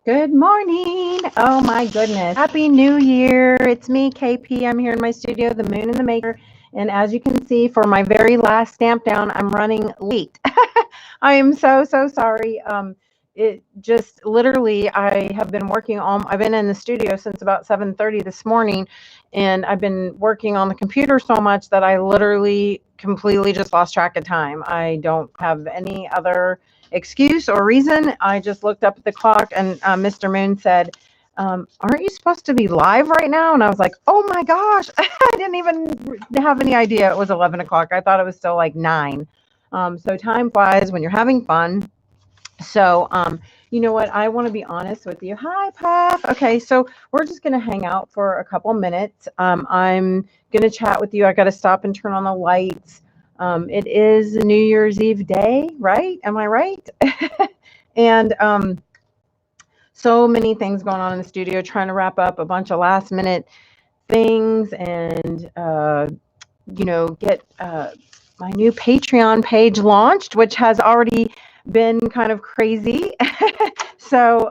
Good morning. Oh my goodness. Happy New Year. It's me, Kae Pea. I'm here in my studio, the Moon and the Maker. And as you can see, for my very last stamp down, I'm running late. I am so sorry. It just literally, I have been working on, I've been in the studio since about 7:30 this morning, and I've been working on the computer so much that I literally completely just lost track of time. I don't have any other excuse or reason. I just looked up at the clock and Mr. Moon said, aren't you supposed to be live right now? And I was like, oh my gosh, I didn't even have any idea it was 11 o'clock. I thought it was still like 9. So time flies when you're having fun. So, you know what? I want to be honest with you. Hi, Puff. Okay, so we're just going to hang out for a couple minutes. I'm going to chat with you. I got to stop and turn on the lights. It is New Year's Eve day, right? Am I right? And so many things going on in the studio, trying to wrap up a bunch of last minute things and, get my new Patreon page launched, which has already been kind of crazy. So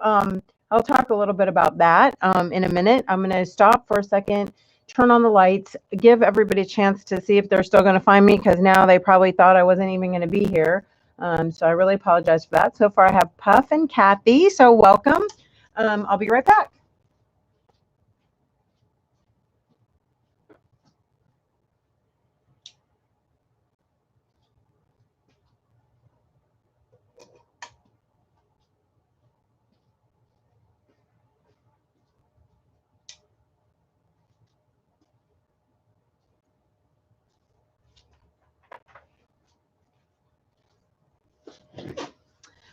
I'll talk a little bit about that in a minute. I'm going to stop for a second, turn on the lights, give everybody a chance to see if they're still going to find me, because now they probably thought I wasn't even going to be here. So I really apologize for that. So far I have Puff and Kathy, so welcome. I'll be right back.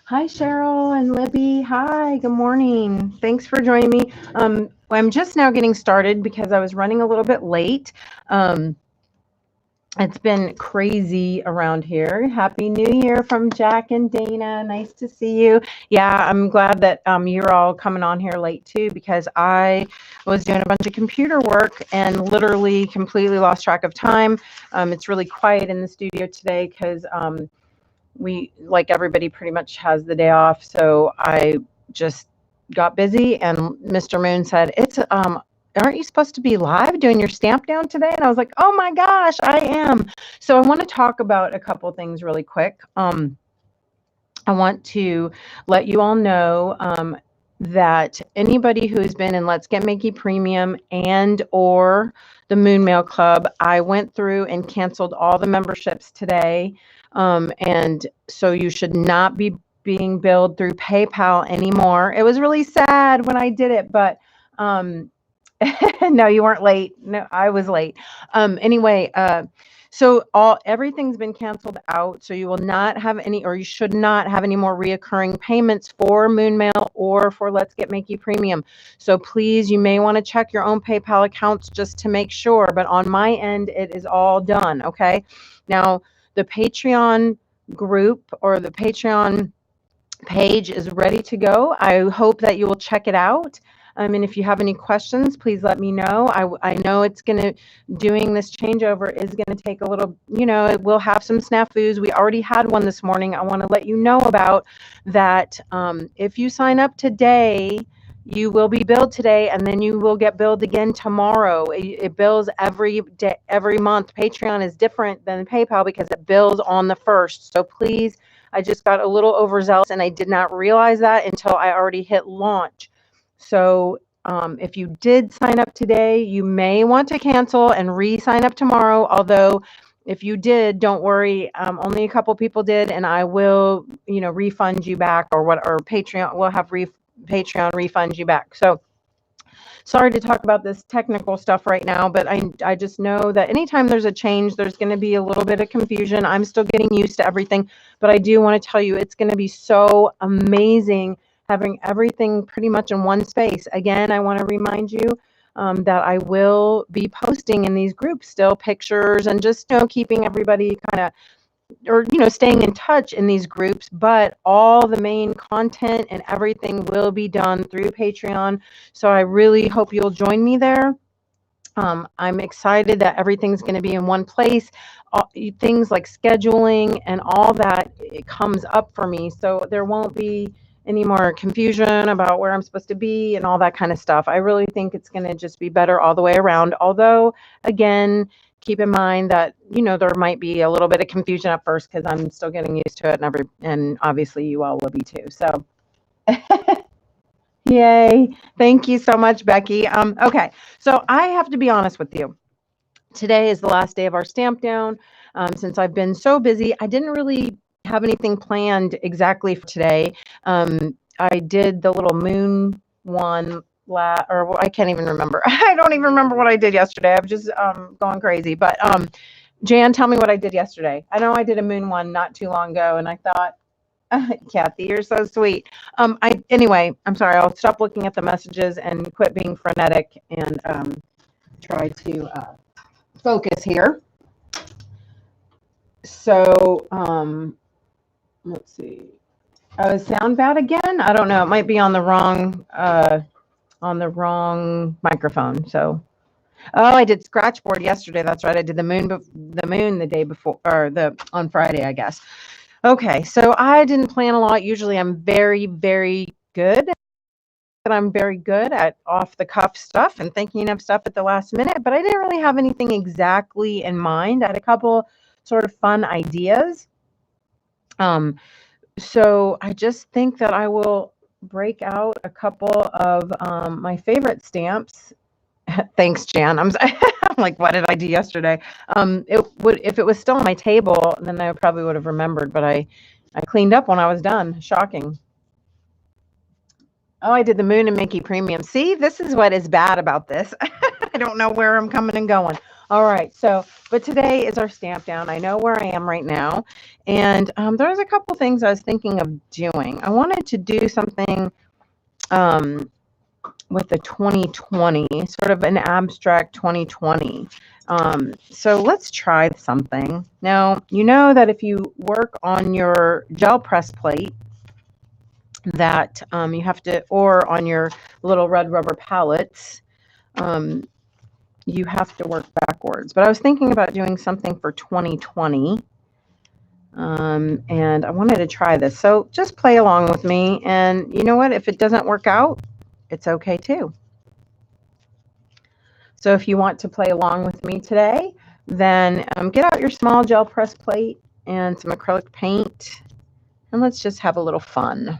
Hi, Cheryl and Libby. Hi, good morning. Thanks for joining me. I'm just now getting started because I was running a little bit late. It's been crazy around here. Happy New Year from Jack and Dana. Nice to see you. Yeah, I'm glad that you're all coming on here late too, because I was doing a bunch of computer work and literally completely lost track of time. It's really quiet in the studio today because we, like everybody, pretty much has the day off. So I just got busy, and Mr. Moon said, "It's aren't you supposed to be live doing your stamp down today?" And I was like, "Oh my gosh, I am." So I want to talk about a couple things really quick. I want to let you all know that anybody who's been in Let's Get Makey Premium and or the Moon Mail Club, I went through and canceled all the memberships today. And so you should not be being billed through PayPal anymore. It was really sad when I did it, but no, you weren't late. No, I was late. Anyway, so everything's been canceled out. So you will not have any, or you should not have any more reoccurring payments for Moon Mail or for Let's Get Makey Premium. So please, you may want to check your own PayPal accounts just to make sure. But on my end, it is all done. Okay. Now, the Patreon group or the Patreon page is ready to go. I hope that you will check it out. And if you have any questions, please let me know. I know doing this changeover is going to take a little, we'll have some snafus. We already had one this morning. I want to let you know about that. If you sign up today, you will be billed today, and then you will get billed again tomorrow. It bills every day, every month. Patreon is different than PayPal because it bills on the 1st. So please, I just got a little overzealous, and I did not realize that until I already hit launch. So if you did sign up today, you may want to cancel and re-sign up tomorrow. Although if you did, don't worry. Only a couple people did, and I will, refund you back, or Patreon will have Patreon refund you back. So sorry to talk about this technical stuff right now, but I just know that anytime there's a change, there's going to be a little bit of confusion. I'm still getting used to everything, but I do want to tell you it's going to be so amazing having everything pretty much in one space. Again, I want to remind you that I will be posting in these groups still pictures and just keeping everybody kind of, or staying in touch in these groups, but all the main content and everything will be done through Patreon. So I really hope you'll join me there. I'm excited that everything's going to be in one place. Things like scheduling and all that, it comes up for me, so there won't be any more confusion about where I'm supposed to be and all that kind of stuff. I really think it's going to just be better all the way around. Although, again, keep in mind that, you know, there might be a little bit of confusion at first because I'm still getting used to it, and obviously you all will be too. So, yay. Thank you so much, Becky. Okay, so I have to be honest with you. Today is the last day of our Stampdown. Since I've been so busy, I didn't really have anything planned exactly for today. I did the little moon one, or I can't even remember. I don't even remember what I did yesterday. I'm just going crazy. But Jan, tell me what I did yesterday. I know I did a moon one not too long ago, and I thought, Kathy, you're so sweet. Anyway, I'm sorry. I'll stop looking at the messages and quit being frenetic and try to focus here. So, let's see. Oh, is sound bad again? I don't know. It might be on the wrong microphone. So, oh, I did scratchboard yesterday. That's right. I did the moon the day before, or on Friday, I guess. Okay, so I didn't plan a lot. Usually, I'm very, very good. I'm very good at off the cuff stuff and thinking of stuff at the last minute, but I didn't really have anything exactly in mind. I had a couple sort of fun ideas. So I just think that I will break out a couple of my favorite stamps. Thanks, Jan. I'm like, what did I do yesterday? If it was still on my table, then I probably would have remembered, but I cleaned up when I was done. Shocking. Oh, I did the Moon and Mickey Premium. See, this is what is bad about this. I don't know where I'm coming and going. All right, so, but today is our Stampdown. I know where I am right now. And there's a couple things I was thinking of doing. I wanted to do something with the 2020, sort of an abstract 2020. So let's try something. Now, you know that if you work on your gel press plate, that you have to, or on your little red rubber palettes, you have to work backwards. But I was thinking about doing something for 2020, and I wanted to try this. So just play along with me, and you know what? If it doesn't work out, it's okay too. So if you want to play along with me today, then get out your small gel press plate and some acrylic paint, and let's just have a little fun.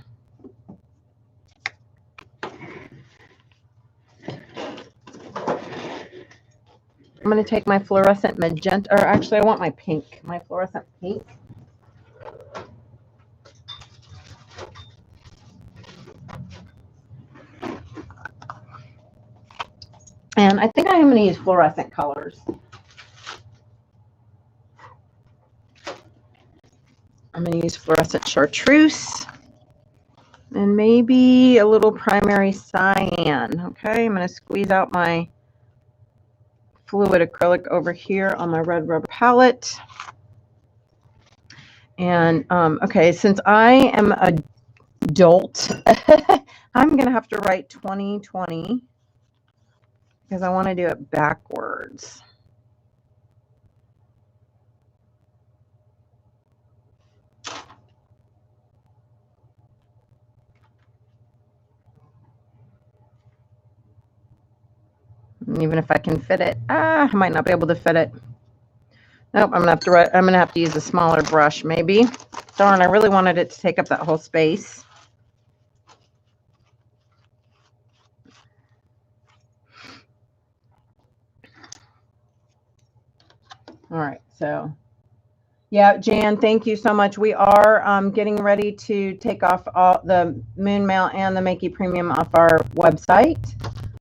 I'm going to take my fluorescent magenta, or actually I want my pink, my fluorescent pink. And I think I'm going to use fluorescent colors. I'm going to use fluorescent chartreuse and maybe a little primary cyan. Okay, I'm going to squeeze out my fluid acrylic over here on my red rubber palette. And okay, since I am an adult, I'm going to have to write 2020 because I want to do it backwards. And even if I can fit it, I might not be able to fit it. Nope, I'm gonna have to use a smaller brush, maybe. Darn, I really wanted it to take up that whole space. All right, so yeah, Jan, thank you so much. We are getting ready to take off all the Moon Mail and the Makey Premium off our website.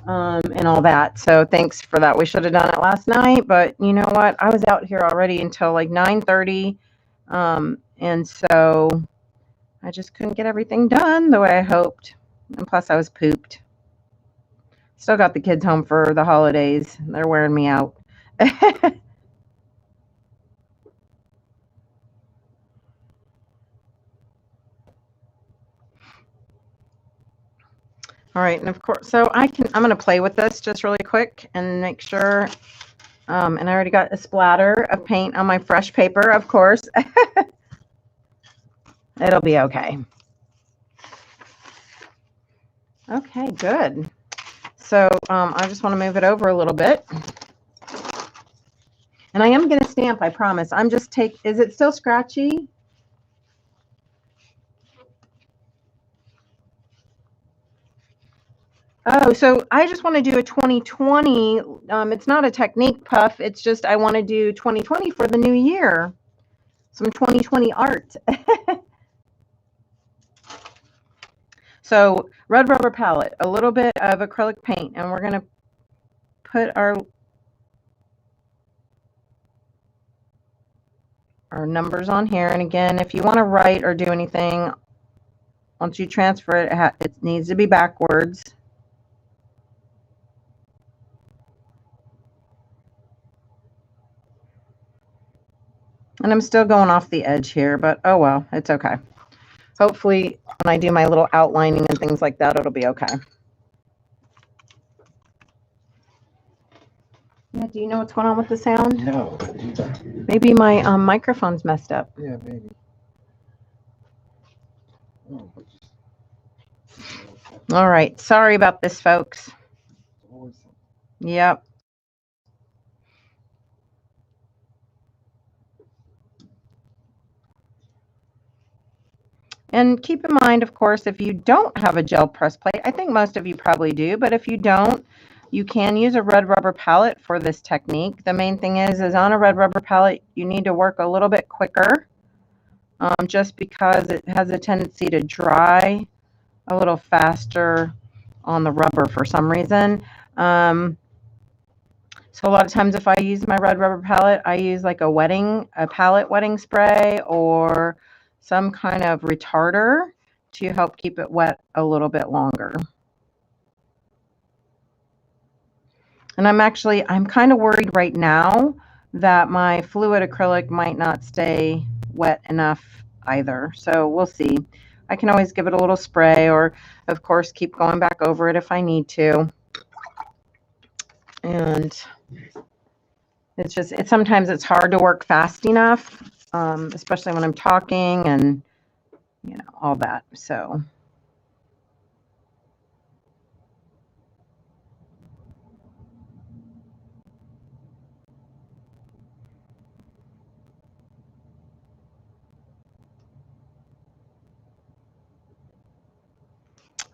And all that. So thanks for that. We should have done it last night, but you know what? I was out here already until like 9:30. And so I just couldn't get everything done the way I hoped. And plus I was pooped. Still got the kids home for the holidays. They're wearing me out. All right, and of course, so I'm going to play with this just really quick and make sure, and I already got a splatter of paint on my fresh paper, of course. It'll be okay. Okay, good. So I just want to move it over a little bit. And I am going to stamp, I promise. I'm just is it still scratchy? Oh, so I just want to do a 2020. It's not a technique puff. It's just I want to do 2020 for the new year. Some 2020 art. So red rubber palette, a little bit of acrylic paint, and we're going to put our numbers on here. And again, if you want to write or do anything, once you transfer it, it needs to be backwards. And I'm still going off the edge here, but oh well, it's okay. Hopefully when I do my little outlining and things like that, it'll be okay. Yeah, do you know what's going on with the sound? No. Maybe my microphone's messed up. Yeah, maybe. Oh. All right. Sorry about this, folks. Yep. And keep in mind, of course, if you don't have a gel press plate, I think most of you probably do, but if you don't, you can use a red rubber palette for this technique. The main thing is on a red rubber palette, you need to work a little bit quicker, just because it has a tendency to dry a little faster on the rubber for some reason. So a lot of times if I use my red rubber palette, I use like a palette wetting spray or some kind of retarder to help keep it wet a little bit longer. And I'm kind of worried right now that my fluid acrylic might not stay wet enough either. So we'll see. I can always give it a little spray, or of course keep going back over it if I need to. And it's just, sometimes it's hard to work fast enough, especially when I'm talking and, you know, all that. So.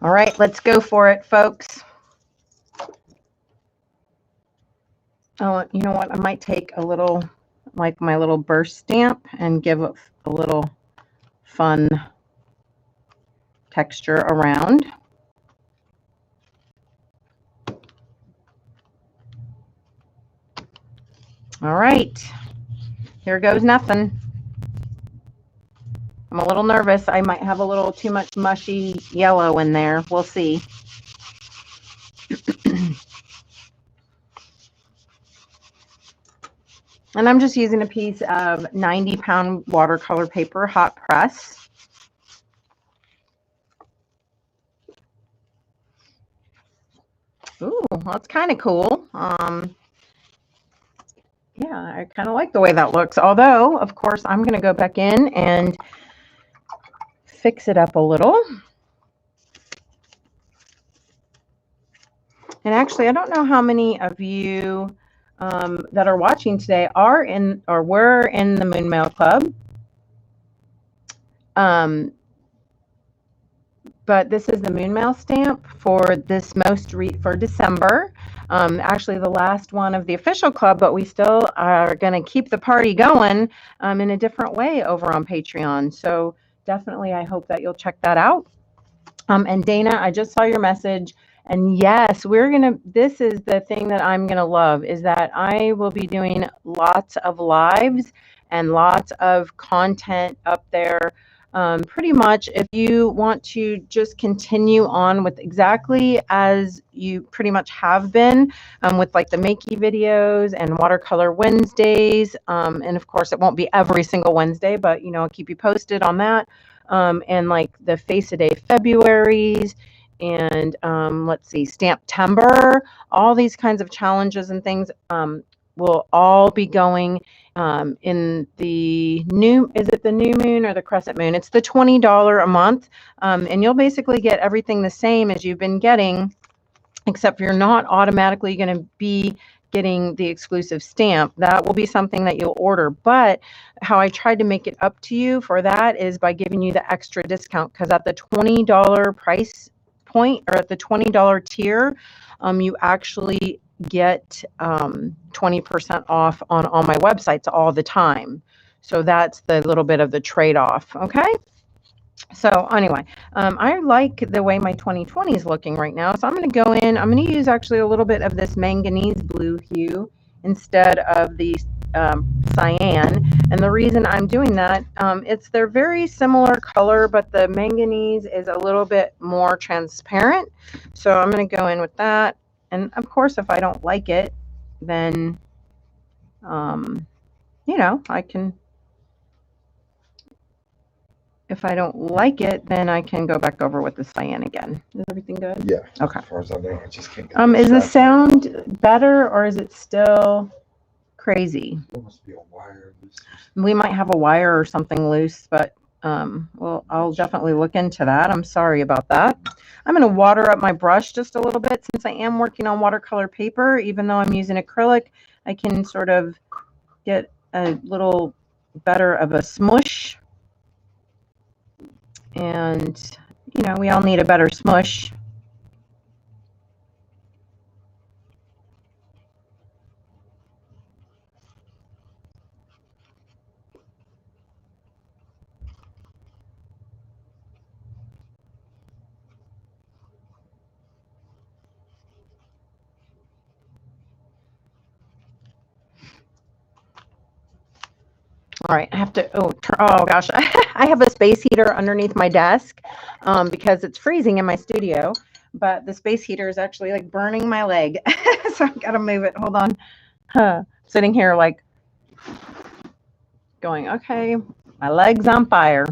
All right, let's go for it, folks. Oh, you know what? I might take a little, like my little burst stamp, and give it a little fun texture around. All right, here goes nothing. I'm a little nervous. I might have a little too much mushy yellow in there. We'll see. And I'm just using a piece of 90-pound watercolor paper, hot press. Ooh, well, it's kind of cool. Yeah, I kind of like the way that looks. Although, of course, I'm going to go back in and fix it up a little. And actually, I don't know how many of you that are watching today are in or were in the Moon Mail Club. But this is the Moon Mail stamp for this for December. Actually, the last one of the official club, but we still are going to keep the party going in a different way over on Patreon. So definitely, I hope that you'll check that out. And Dana, I just saw your message. And yes, this is the thing that I'm going to love, is that I will be doing lots of lives and lots of content up there. Pretty much if you want to just continue on with exactly as you pretty much have been with like the Makey videos and Watercolor Wednesdays. And of course, it won't be every single Wednesday, but, you know, I'll keep you posted on that. And like the Face-A-Day Februaries and let's see, Stamptember, all these kinds of challenges and things. will all be going in the new, is it the new moon or the crescent moon? It's the $20 a month. And you'll basically get everything the same as you've been getting, except you're not automatically going to be getting the exclusive stamp. That will be something that you'll order. But how I tried to make it up to you for that is by giving you the extra discount, because at the $20 price point, or at the $20 tier, you actually get 20% off on all my websites all the time. So that's the little bit of the trade-off. Okay. So anyway, I like the way my 2020 is looking right now. So I'm going to go in. I'm going to use actually a little bit of this manganese blue hue instead of the cyan. And the reason I'm doing that, they're very similar color, but the manganese is a little bit more transparent. So I'm going to go in with that. And of course, if I don't like it, then, you know, if I don't like it, then I can go back over with the cyan again. Is everything good? Yeah. Okay. As far as I know, I just can't get is the sound better, or is it still crazy? There must be a wire loose. We might have a wire or something loose, but well, I'll definitely look into that. I'm sorry about that. I'm going to water up my brush just a little bit, since I am working on watercolor paper. Even though I'm using acrylic, I can sort of get a little better of a smush. And, you know, we all need a better smush. All right, I have to, oh gosh, I have a space heater underneath my desk because it's freezing in my studio, but the space heater is actually like burning my leg. So I've got to move it. Hold on. Sitting here like going, okay, my leg's on fire.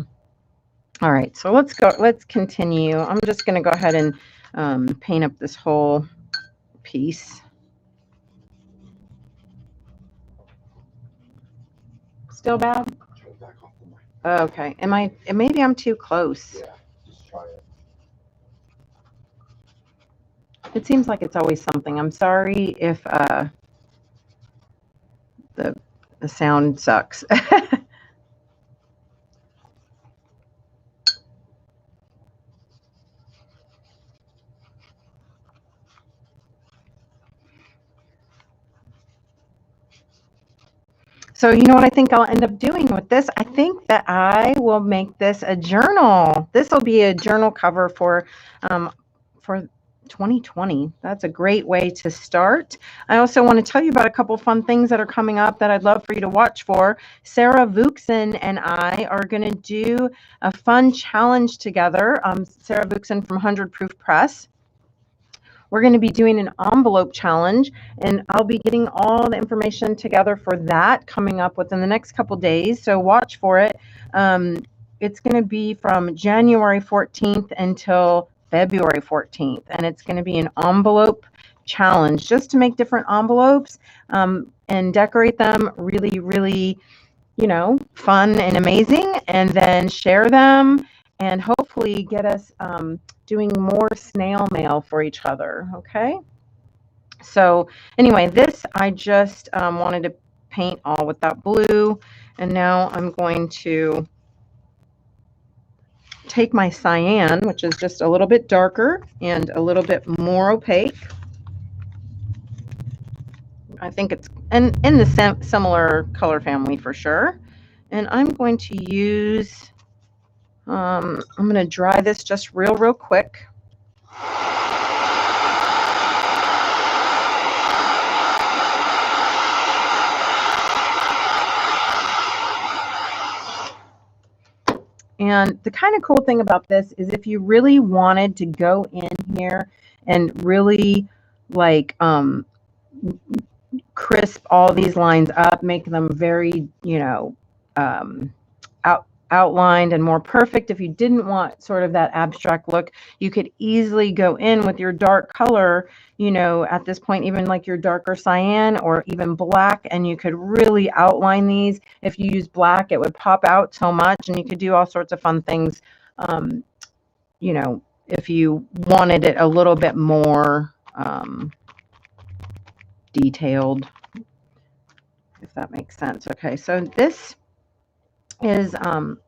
All right, so let's continue. I'm just going to go ahead and paint up this whole piece. Still bad? Okay. Maybe I'm too close. Yeah, just try it. It seems like it's always something. I'm sorry if the sound sucks. So you know what I think I'll end up doing with this? I think that I will make this a journal. This will be a journal cover for 2020. That's a great way to start. I also want to tell you about a couple fun things that are coming up that I'd love for you to watch for. Sarah Vuxen and I are going to do a fun challenge together. Sarah Vuxen from 100 Proof Press. We're going to be doing an envelope challenge, and I'll be getting all the information together for that coming up within the next couple days. So watch for it. It's going to be from January 14th until February 14th, and it's going to be an envelope challenge just to make different envelopes and decorate them really, really, you know, fun and amazing, and then share them and hopefully get us doing more snail mail for each other. Okay. So anyway, this I just wanted to paint all with that blue, and now I'm going to take my cyan, which is just a little bit darker and a little bit more opaque. I think it's in the similar color family for sure. And I'm going to use, I'm going to dry this just real quick. And the kind of cool thing about this is if you really wanted to go in here and really like crisp all these lines up, make them very, you know, outlined and more perfect, if you didn't want sort of that abstract look, you could easily go in with your dark color, you know, at this point, even like your darker cyan or even black, and you could really outline these. If you use black, it would pop out so much, and you could do all sorts of fun things, you know, if you wanted it a little bit more detailed, if that makes sense. Okay, so this is,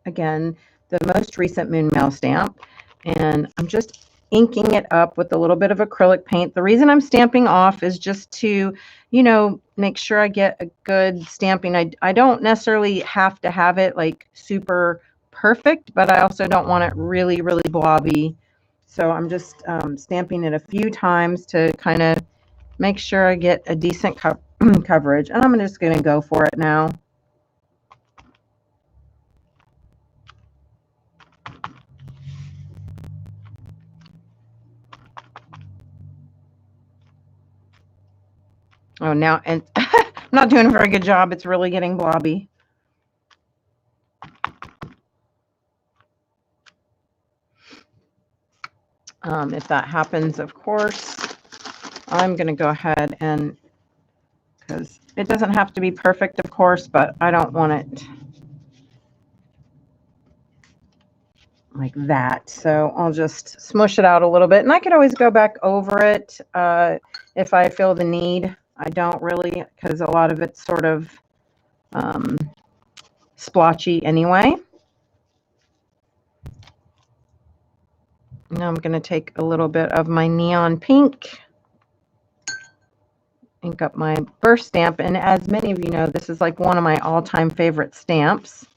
again, the most recent Moon Mail stamp, and I'm just inking it up with a little bit of acrylic paint. The reason I'm stamping off is just to, you know, make sure I get a good stamping. I don't necessarily have to have it like super perfect, but I also don't want it really, really blobby. So I'm just stamping it a few times to kind of make sure I get a decent coverage. And I'm just going to go for it now. Oh, now, and I'm not doing a very good job. It's really getting blobby. If that happens, of course, I'm going to go ahead and, because it doesn't have to be perfect, of course, but I don't want it like that. So I'll just smush it out a little bit, and I could always go back over it if I feel the need. I don't really, because a lot of it's sort of splotchy anyway. Now I'm going to take a little bit of my neon pink, ink up my burst stamp, and as many of you know, this is like one of my all-time favorite stamps.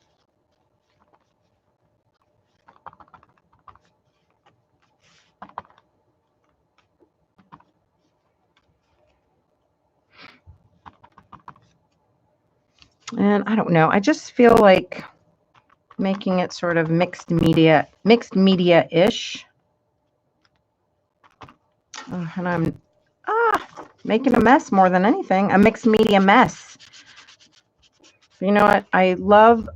And I don't know, I just feel like making it sort of mixed media-ish. And I'm making a mess more than anything, a mixed media mess. You know what? I love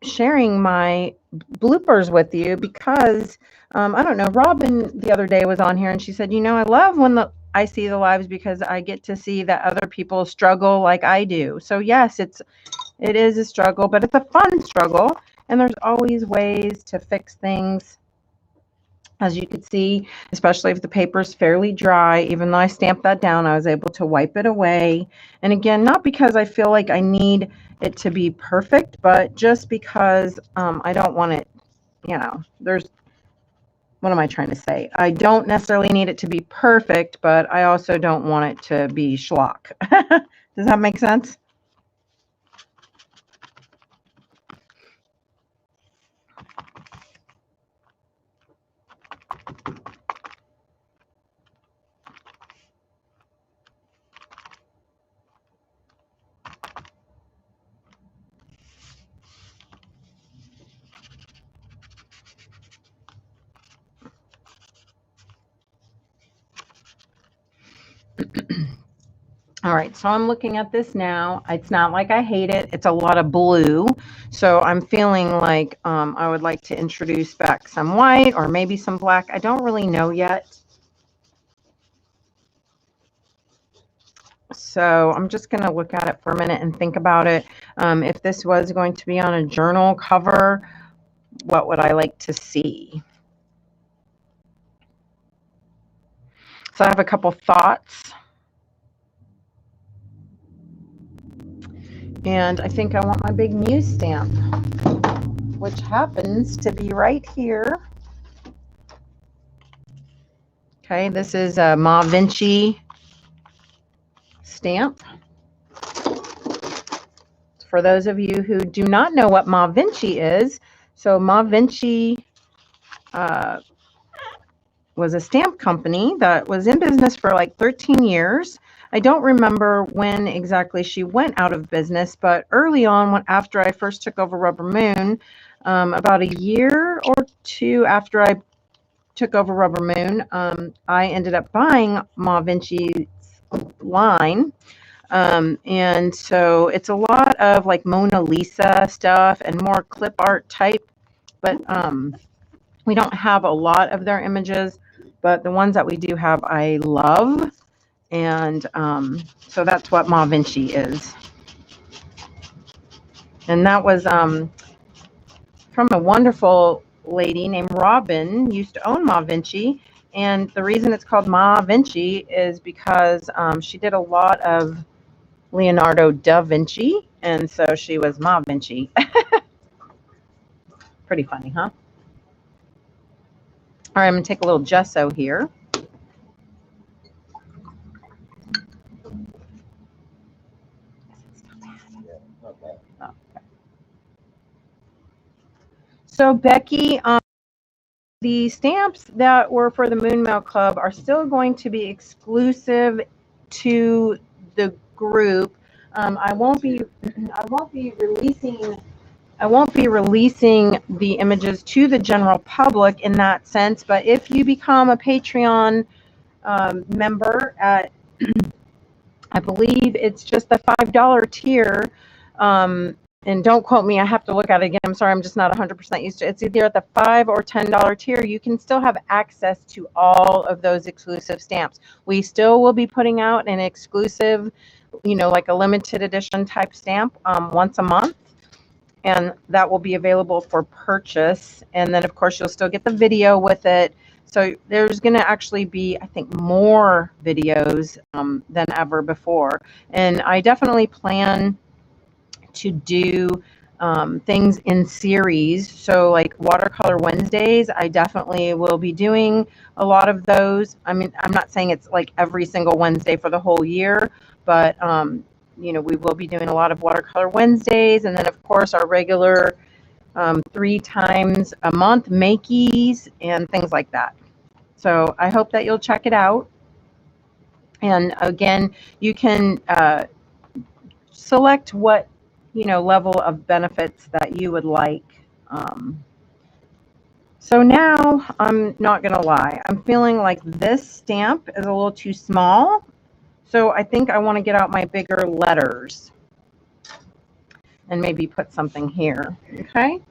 sharing my bloopers with you because, I don't know, Robin the other day was on here and she said, you know, I love when I see the lives because I get to see that other people struggle like I do. So yes, it is a struggle, but it's a fun struggle, and there's always ways to fix things. As you can see, especially if the paper is fairly dry, even though I stamped that down, I was able to wipe it away. And again, not because I feel like I need it to be perfect, but just because I don't want it, you know, what am I trying to say? I don't necessarily need it to be perfect, but I also don't want it to be schlock. Does that make sense? All right, so I'm looking at this now. It's not like I hate it. It's a lot of blue. So I'm feeling like I would like to introduce back some white or maybe some black. I don't really know yet. So I'm just going to look at it for a minute and think about it. If this was going to be on a journal cover, what would I like to see? So I have a couple thoughts. And I think I want my big Muse stamp, which happens to be right here. Okay, this is a Ma Vinci stamp. For those of you who do not know what Ma Vinci is, so Ma Vinci was a stamp company that was in business for like 13 years. I don't remember when exactly she went out of business, but early on, after I first took over RubberMoon, about a year or two after I took over RubberMoon, I ended up buying Ma Vinci's line. And so it's a lot of like Mona Lisa stuff and more clip art type, but we don't have a lot of their images, but the ones that we do have I love. And so that's what Ma Vinci is. And that was from a wonderful lady named Robin, used to own Ma Vinci. And the reason it's called Ma Vinci is because she did a lot of Leonardo da Vinci, and so she was Ma Vinci. Pretty funny, huh? All right, I'm going to take a little gesso here. So Becky, the stamps that were for the Moon Mail Club are still going to be exclusive to the group. I won't be releasing the images to the general public in that sense. But if you become a Patreon member at, I believe it's just the $5 tier. And don't quote me, I have to look at it again. I'm sorry, I'm just not 100% used to it. It's either at the $5 or $10 tier. You can still have access to all of those exclusive stamps. We still will be putting out an exclusive, like a limited edition type stamp once a month. And that will be available for purchase. And then, of course, you'll still get the video with it. So there's going to actually be, I think, more videos than ever before. And I definitely plan to do things in series. So like Watercolor Wednesdays, I definitely will be doing a lot of those. I mean, I'm not saying it's like every single Wednesday for the whole year, but we will be doing a lot of Watercolor Wednesdays. And then, of course, our regular 3 times a month makeys and things like that. So I hope that you'll check it out. And again, you can select what level of benefits that you would like. So now I'm not gonna lie, I'm feeling like this stamp is a little too small. So I think I want to get out my bigger letters and maybe put something here. Okay.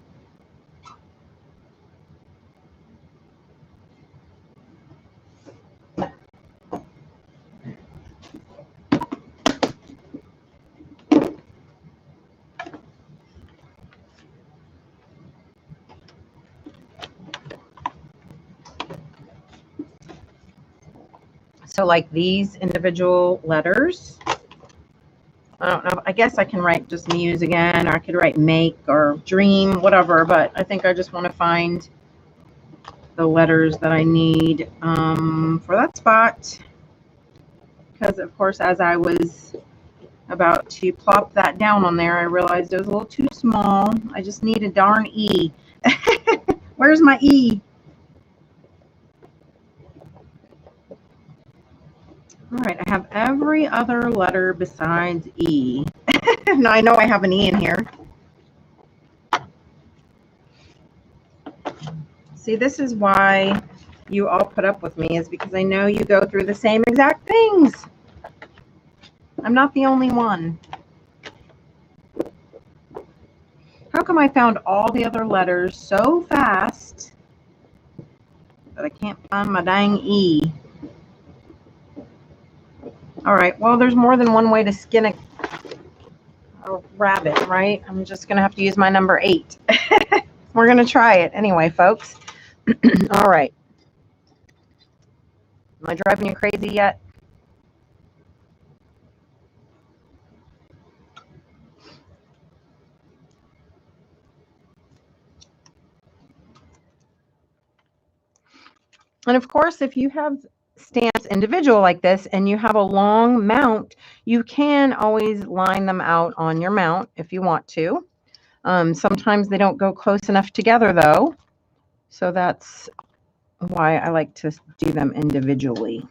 So like these individual letters, I don't know, I guess I can write just Muse again, or I could write Make or Dream, whatever, but I think I just want to find the letters that I need for that spot. Because of course, as I was about to plop that down on there, I realized it was a little too small. I just need a darn E. Where's my E? All right, I have every other letter besides E. Now I know I have an E in here. See, this is why you all put up with me, is because I know you go through the same exact things. I'm not the only one. How come I found all the other letters so fast that I can't find my dang E? All right, well, there's more than one way to skin a rabbit, right? I'm just going to have to use my number 8. We're going to try it anyway, folks. All right. Am I driving you crazy yet? And of course, if you have stamps individual like this and you have a long mount, you can always line them out on your mount if you want to. Sometimes they don't go close enough together though, so that's why I like to do them individually.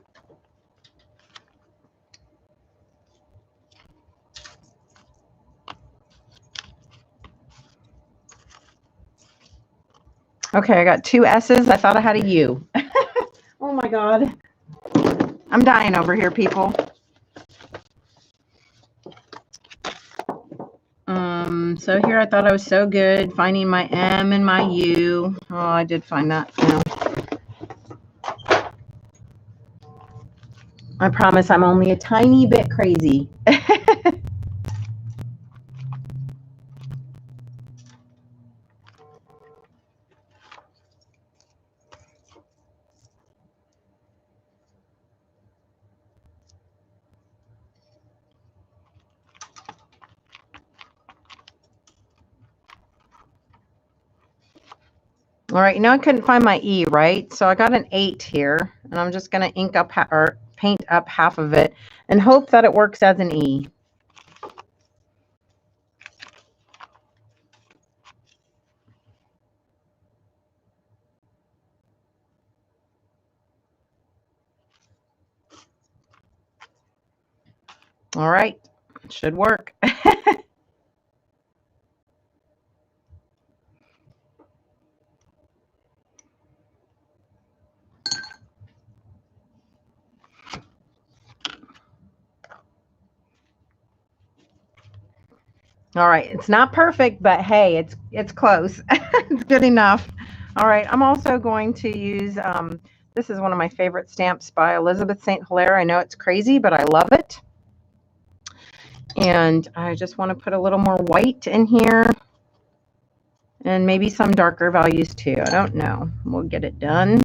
Okay, I got 2 S's. I thought I had a U. Oh my God. I'm dying over here, people. So here I thought I was so good finding my M and my U. Oh, I did find that. Yeah. I promise I'm only a tiny bit crazy. All right, I couldn't find my E, right? So I got an 8 here, and I'm just going to ink up or paint up half of it and hope that it works as an E. All right, should work. All right, it's not perfect, but hey, it's close. It's good enough. All right, I'm also going to use, this is one of my favorite stamps by Elizabeth St. Hilaire. I know it's crazy, but I love it. And I just want to put a little more white in here and maybe some darker values too. I don't know. We'll get it done.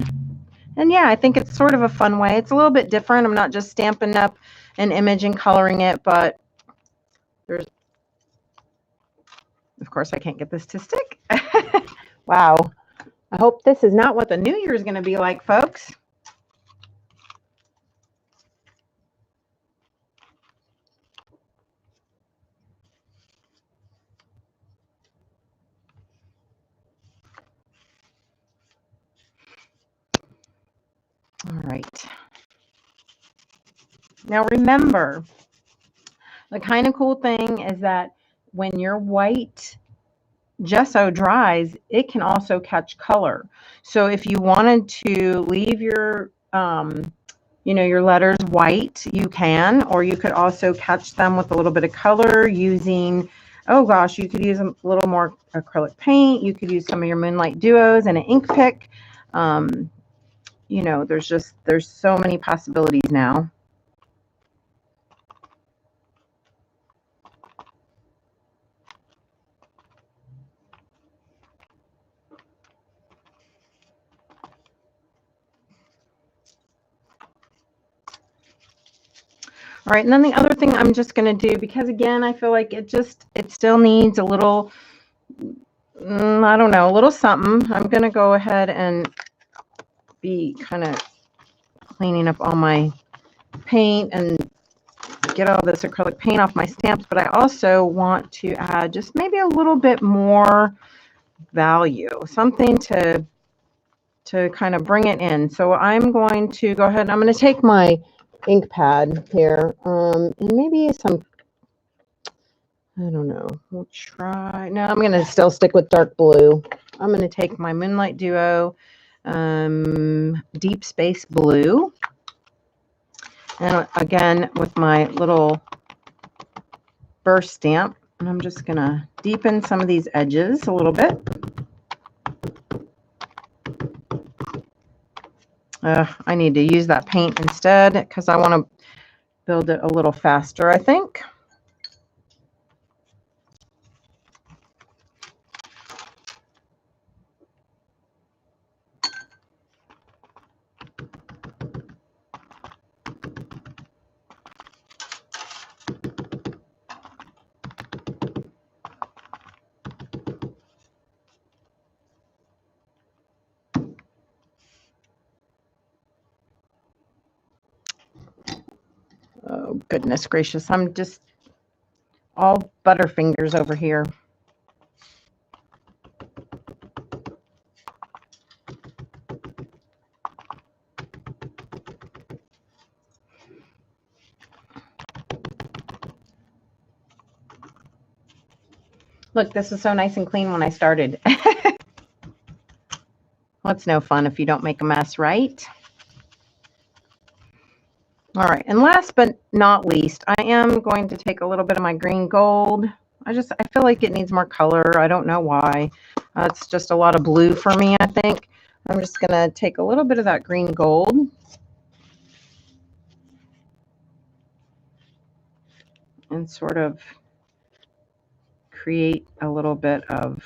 And yeah, I think it's sort of a fun way. It's a little bit different. I'm not just stamping up an image and coloring it, but there's, of course, I can't get this to stick. Wow. I hope this is not what the new year is going to be like, folks. All right. Now remember, the kind of cool thing is that when your white gesso dries, it can also catch color. So if you wanted to leave your your letters white, you can, or you could also catch them with a little bit of color using, oh gosh, you could use a little more acrylic paint. You could use some of your Moonlight Duos and an ink pick. There's so many possibilities now. All right, and then the other thing I'm just going to do, because again, I feel like it still needs a little, I don't know, a little something. I'm going to go ahead and be kind of cleaning up all my paint and get all this acrylic paint off my stamps, but I also want to add just maybe a little bit more value, something to kind of bring it in. So I'm going to go ahead and I'm going to take my ink pad here, and maybe some, I don't know, we'll try, no, I'm going to still stick with dark blue. I'm going to take my Moonlight Duo Deep Space Blue, and again with my little burst stamp, and I'm just going to deepen some of these edges a little bit. I need to use that paint instead because I want to build it a little faster, I think. Oh, goodness gracious. I'm just all butterfingers over here. Look, this was so nice and clean when I started. Well, it's no fun if you don't make a mess, right? All right, and last but not least, I am going to take a little bit of my green gold. I feel like it needs more color. I don't know why. It's just a lot of blue for me, I think. I'm just going to take a little bit of that green gold. And sort of create a little bit of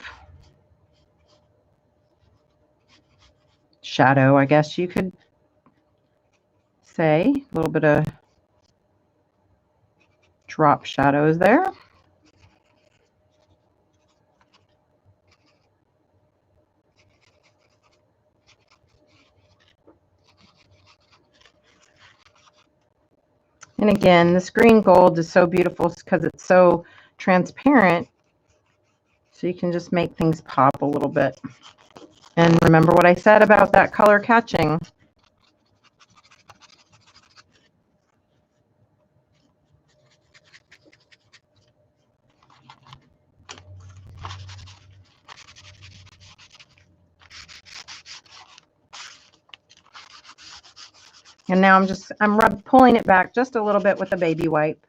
shadow, I guess you could say. A little bit of drop shadows there. And again, this green gold is so beautiful because it's so transparent. So you can just make things pop a little bit. And remember what I said about that color catching. And now I'm pulling it back just a little bit with a baby wipe.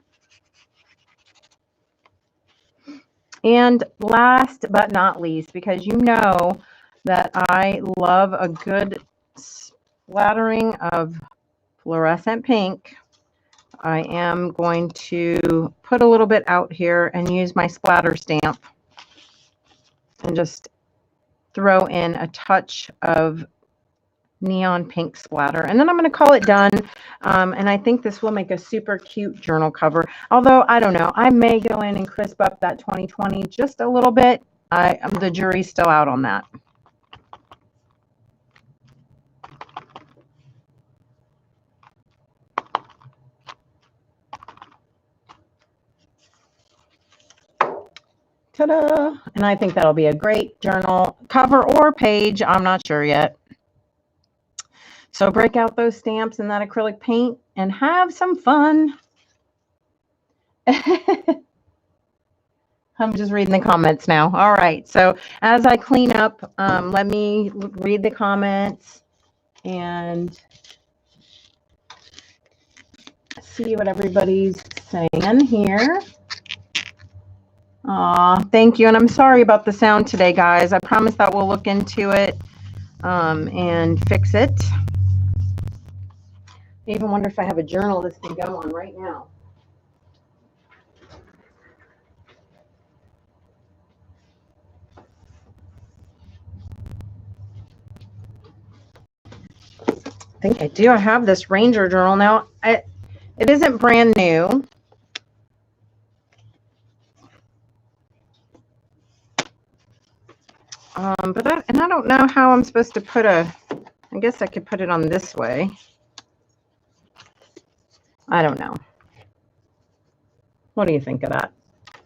And last but not least, because you know that I love a good splattering of fluorescent pink, I am going to put a little bit out here and use my splatter stamp and just throw in a touch of neon pink splatter, and then I'm going to call it done. And I think this will make a super cute journal cover, although I don't know, I may go in and crisp up that 2020 just a little bit. The jury's still out on that. Ta-da! And I think that'll be a great journal cover or page. I'm not sure yet. So break out those stamps and that acrylic paint and have some fun. I'm just reading the comments now. All right. So as I clean up, let me read the comments and see what everybody's saying here. Thank you. And I'm sorry about the sound today, guys. I promise that we'll look into it and fix it. I even wonder if I have a journal this can go on right now. I think I do. I have this Ranger journal now. It isn't brand new. But I don't know how I'm supposed to put I guess I could put it on this way. I don't know. What do you think of that?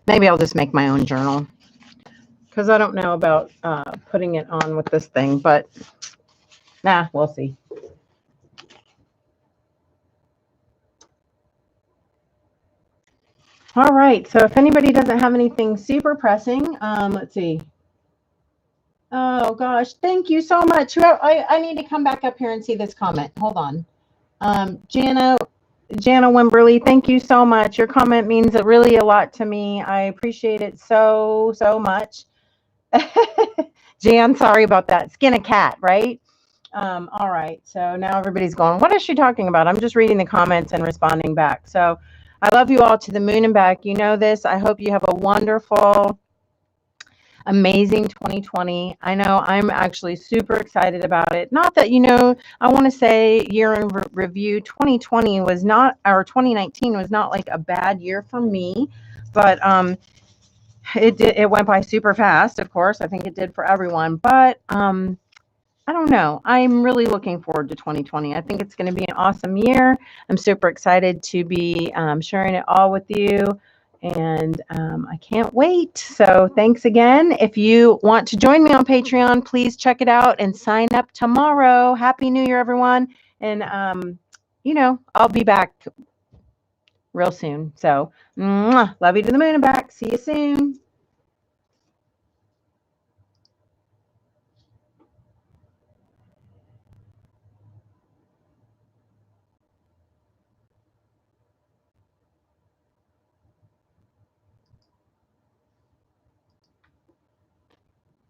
Maybe I'll just make my own journal because I don't know about putting it on with this thing, but nah, we'll see. All right, so if anybody doesn't have anything super pressing, let's see. Oh gosh, thank you so much. I need to come back up here and see this comment. Hold on. Jana Wimberly, thank you so much. Your comment means really a lot to me. I appreciate it so much. Jan, sorry about that. Skin a cat, right? All right, so now everybody's going, what is she talking about? I'm just reading the comments and responding back. So I love you all to the moon and back. You know this. I hope you have a wonderful, amazing 2020. I know I'm actually super excited about it. Not that, you know, I want to say year in review, 2020 was not, or 2019 was not like a bad year for me, but it went by super fast, of course. I think it did for everyone, but I don't know. I'm really looking forward to 2020. I think it's going to be an awesome year. I'm super excited to be sharing it all with you. And I can't wait. So thanks again. If you want to join me on Patreon, please check it out and sign up tomorrow. Happy New Year, everyone. And, you know, I'll be back real soon. So love you to the moon and back. See you soon.